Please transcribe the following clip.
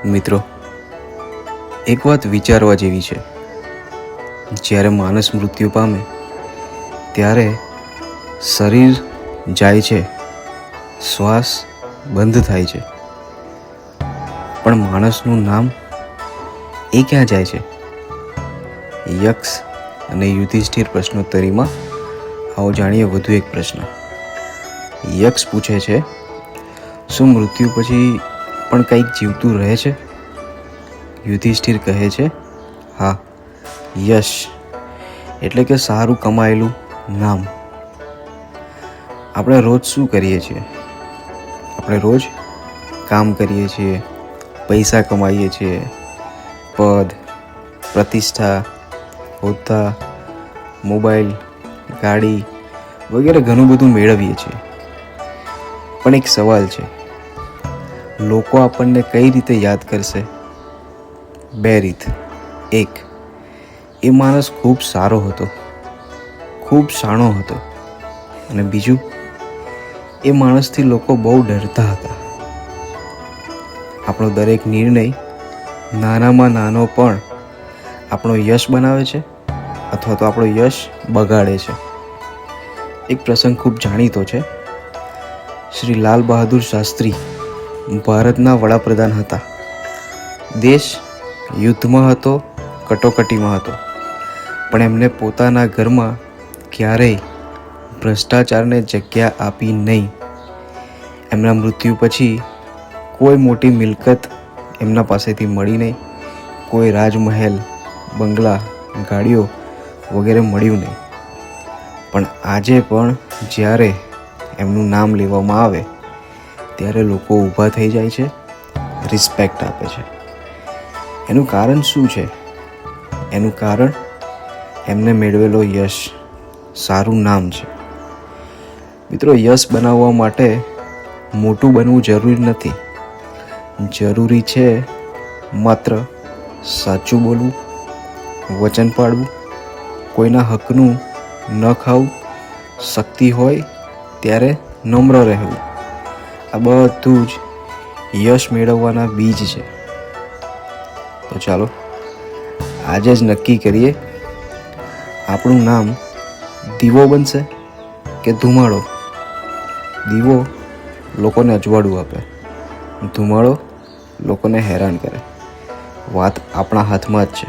મિત્રો, એક વાત વિચારવા જેવી છે. જ્યારે માણસ મૃત્યુ પામે ત્યારે શરીર જાય છે, શ્વાસ બંધ થાય છે, પણ માણસનું નામ એ ક્યાં જાય છે? યક્ષ અને યુધિષ્ઠિર પ્રશ્નોત્તરીમાં આવો જાણીએ વધુ એક પ્રશ્ન. યક્ષ પૂછે છે, શું મૃત્યુ પછી પણ કંઈક જીવતું રહે છે? યુધિષ્ઠિર કહે છે, હા, યશ એટલે કે સારું કમાયેલું નામ. આપણે રોજ શું કરીએ છીએ? આપણે રોજ કામ કરીએ છીએ, પૈસા કમાઈએ છીએ, પદ, પ્રતિષ્ઠા, હોદ્દા, મોબાઈલ, ગાડી વગેરે ઘણું બધું મેળવીએ છીએ. પણ એક સવાલ છે, લોકો આપણને કઈ રીતે યાદ કરશે? બે રીત. એક, એ માણસ ખૂબ સારો હતો, ખૂબ શાણો હતો. અને બીજું, એ માણસથી લોકો બહુ ડરતા હતા. આપણો દરેક નિર્ણય, નાનામાં નાનો પણ આપણો યશ બનાવે છે અથવા તો આપણો યશ બગાડે છે. એક પ્રસંગ ખૂબ જાણીતો છે. શ્રી લાલ બહાદુર શાસ્ત્રી ભારતના વડાપ્રધાન હતા. દેશ યુદ્ધમાં હતો, કટોકટીમાં હતો, પણ એમને પોતાના ઘરમાં ક્યારેય ભ્રષ્ટાચારને જગ્યા આપી નહીં. એમના મૃત્યુ પછી કોઈ મોટી મિલકત એમના પાસેથી મળી નહીં, કોઈ રાજમહેલ, બંગલા, ગાડીઓ વગેરે મળ્યું નહીં. પણ આજે પણ જ્યારે એમનું નામ લેવામાં આવે ત્યારે લોકો ઊભા થઈ જાય છે, રિસ્પેક્ટ આપે છે. એનું કારણ શું છે? એનું કારણ એમને મેળવેલો યશ, સારું નામ છે. મિત્રો, યશ બનાવવા માટે મોટું બનવું જરૂરી નથી. જરૂરી છે માત્ર સાચું બોલવું, વચન પાળવું, કોઈના હકનું ન ખાવું, શક્તિ હોય ત્યારે નમ્ર રહેવું. આ બધું જ યશ મેળવવાના બીજ છે. તો ચાલો આજે જ નક્કી કરીએ, આપણું નામ દીવો બનશે કે ધુમાડો? દીવો લોકોને અજવાળું આપે, ધુમાડો લોકોને હેરાન કરે. વાત આપણા હાથમાં જ છે.